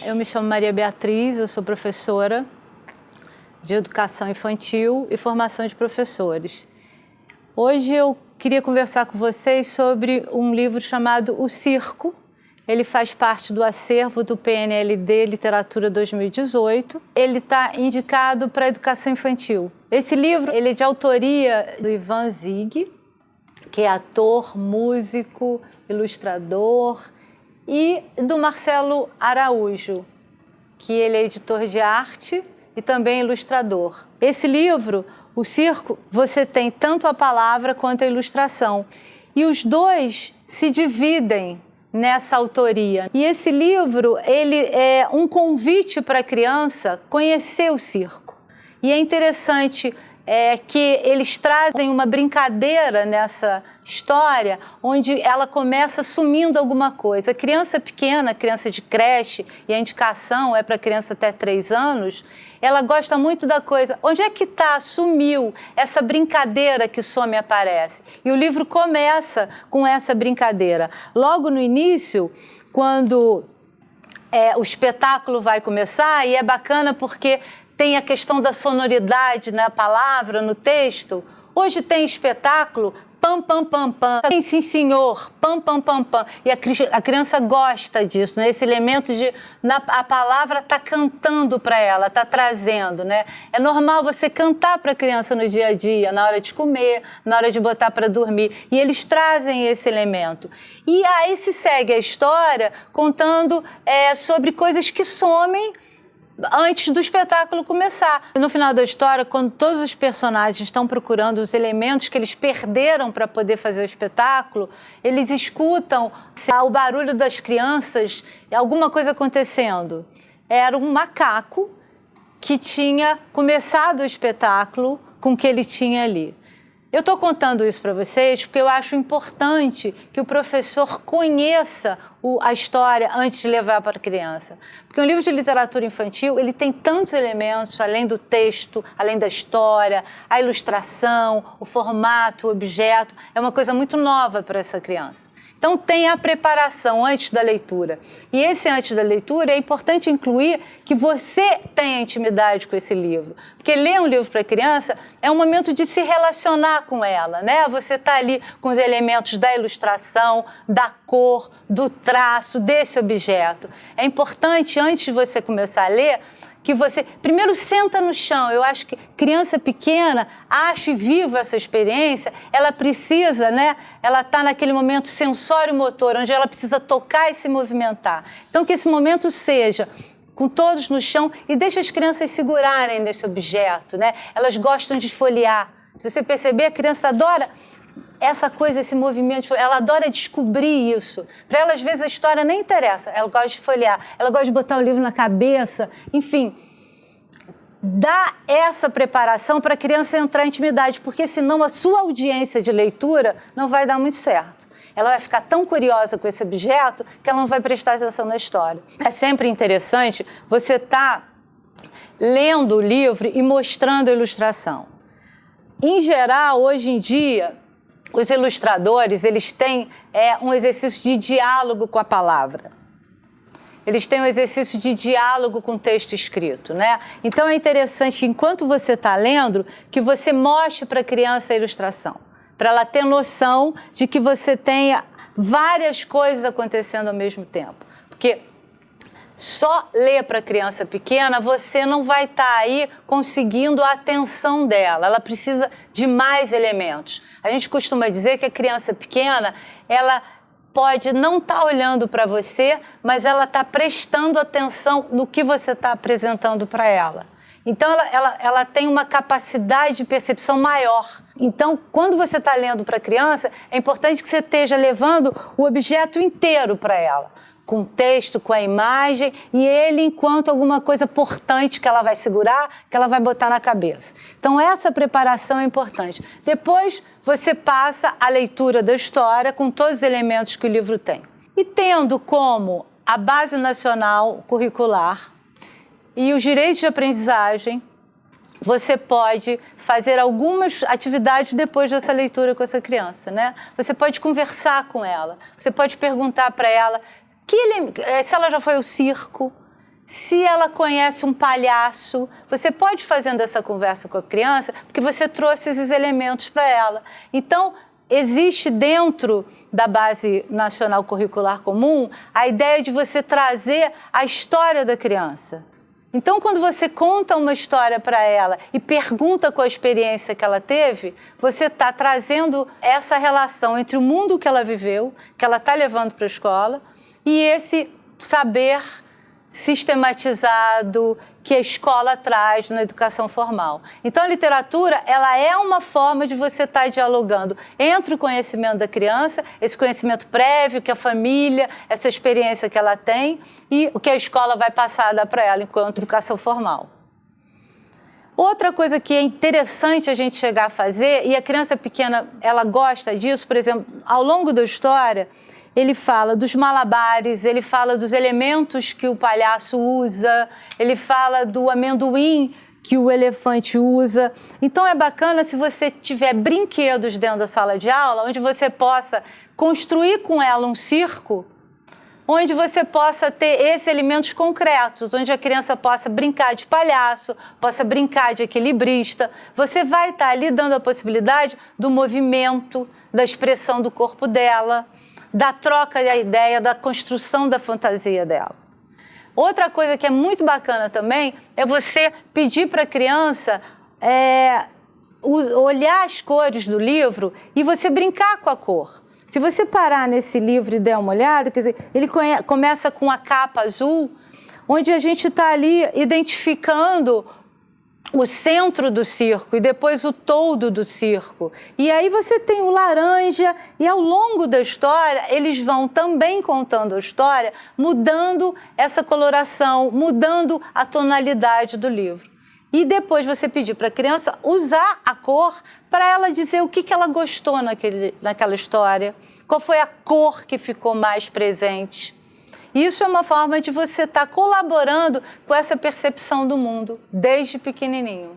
eu me chamo Maria Beatriz, eu sou professora de educação infantil e formação de professores. Hoje eu queria conversar com vocês sobre um livro chamado O Circo. Ele faz parte do acervo do PNLD Literatura 2018. Ele está indicado para a educação infantil. Esse livro ele é de autoria do Ivan Zig, que é ator, músico, ilustrador, e do Marcelo Araújo, que ele é editor de arte e também ilustrador. Esse livro, O Circo, você tem tanto a palavra quanto a ilustração. E os dois se dividem nessa autoria. E esse livro, ele é um convite para a criança conhecer o circo. E é interessante que eles trazem uma brincadeira nessa história, onde ela começa sumindo alguma coisa. A criança pequena, criança de creche, e a indicação é para criança até 3 anos, ela gosta muito da coisa. Onde é que está? Sumiu essa brincadeira que some e aparece. E o livro começa com essa brincadeira. Logo no início, quando o espetáculo vai começar, e é bacana porque tem a questão da sonoridade na palavra, no texto. Hoje tem espetáculo, pam, pam, pam, pam. Tem sim, senhor, pam, pam, pam, pam. E a criança gosta disso, né? Esse elemento de a palavra está cantando para ela, está trazendo, né? É normal você cantar para a criança no dia a dia, na hora de comer, na hora de botar para dormir. E eles trazem esse elemento. E aí se segue a história contando sobre coisas que somem antes do espetáculo começar. No final da história, quando todos os personagens estão procurando os elementos que eles perderam para poder fazer o espetáculo, eles escutam o barulho das crianças, alguma coisa acontecendo. Era um macaco que tinha começado o espetáculo com o que ele tinha ali. Eu estou contando isso para vocês porque eu acho importante que o professor conheça a história antes de levar para a criança. Porque um livro de literatura infantil, ele tem tantos elementos, além do texto, além da história, a ilustração, o formato, o objeto. É uma coisa muito nova para essa criança. Então, tem a preparação antes da leitura. E esse antes da leitura é importante incluir que você tenha intimidade com esse livro. Porque ler um livro para criança é um momento de se relacionar com ela, né? Você está ali com os elementos da ilustração, da cor, do traço, desse objeto. É importante, antes de você começar a ler, que você primeiro senta no chão. Eu acho que criança pequena, acho e vivo essa experiência, ela precisa, né? Ela está naquele momento sensório-motor, onde ela precisa tocar e se movimentar. Então, que esse momento seja com todos no chão e deixa as crianças segurarem nesse objeto, né? Elas gostam de folhear. Se você perceber, a criança adora essa coisa, esse movimento, ela adora descobrir isso. Para ela, às vezes, a história nem interessa, ela gosta de folhear, ela gosta de botar o livro na cabeça, enfim. Dá essa preparação para a criança entrar em intimidade, porque senão a sua audiência de leitura não vai dar muito certo. Ela vai ficar tão curiosa com esse objeto que ela não vai prestar atenção na história. É sempre interessante você estar lendo o livro e mostrando a ilustração. Em geral, hoje em dia, os ilustradores, eles têm um exercício de diálogo com a palavra. Eles têm um exercício de diálogo com o texto escrito, né? Então, é interessante, enquanto você está lendo, que você mostre para a criança a ilustração, para ela ter noção de que você tenha várias coisas acontecendo ao mesmo tempo. Porque só ler para a criança pequena, você não vai estar aí conseguindo a atenção dela. Ela precisa de mais elementos. A gente costuma dizer que a criança pequena, ela pode não estar olhando para você, mas ela está prestando atenção no que você está apresentando para ela. Então, ela tem uma capacidade de percepção maior. Então, quando você está lendo para a criança, é importante que você esteja levando o objeto inteiro para ela, com o texto, com a imagem, e ele enquanto alguma coisa importante que ela vai segurar, que ela vai botar na cabeça. Então, essa preparação é importante. Depois, você passa a leitura da história com todos os elementos que o livro tem. E tendo como a Base Nacional Curricular e os direitos de aprendizagem, você pode fazer algumas atividades depois dessa leitura com essa criança, né? Você pode conversar com ela, você pode perguntar para ela se ela já foi ao circo, se ela conhece um palhaço. Você pode ir fazendo essa conversa com a criança, porque você trouxe esses elementos para ela. Então, existe dentro da Base Nacional Curricular Comum a ideia de você trazer a história da criança. Então, quando você conta uma história para ela e pergunta qual a experiência que ela teve, você está trazendo essa relação entre o mundo que ela viveu, que ela está levando para a escola, e esse saber sistematizado que a escola traz na educação formal. Então, a literatura, ela é uma forma de você estar dialogando entre o conhecimento da criança, esse conhecimento prévio que a família, essa experiência que ela tem, e o que a escola vai passar a dar para ela enquanto educação formal. Outra coisa que é interessante a gente chegar a fazer, e a criança pequena, ela gosta disso, por exemplo, ao longo da história, ele fala dos malabares, ele fala dos elementos que o palhaço usa, ele fala do amendoim que o elefante usa. Então, é bacana se você tiver brinquedos dentro da sala de aula, onde você possa construir com ela um circo, onde você possa ter esses elementos concretos, onde a criança possa brincar de palhaço, possa brincar de equilibrista. Você vai estar ali dando a possibilidade do movimento, da expressão do corpo dela, da troca da ideia, da construção da fantasia dela. Outra coisa que é muito bacana também é você pedir para a criança olhar as cores do livro e você brincar com a cor. Se você parar nesse livro e der uma olhada, quer dizer, ele começa com a capa azul, onde a gente está ali identificando o centro do circo e depois o todo do circo. E aí você tem o laranja e ao longo da história eles vão também contando a história, mudando essa coloração, mudando a tonalidade do livro. E depois você pedir para a criança usar a cor para ela dizer o que ela gostou naquela história, qual foi a cor que ficou mais presente. Isso é uma forma de você estar colaborando com essa percepção do mundo, desde pequenininho.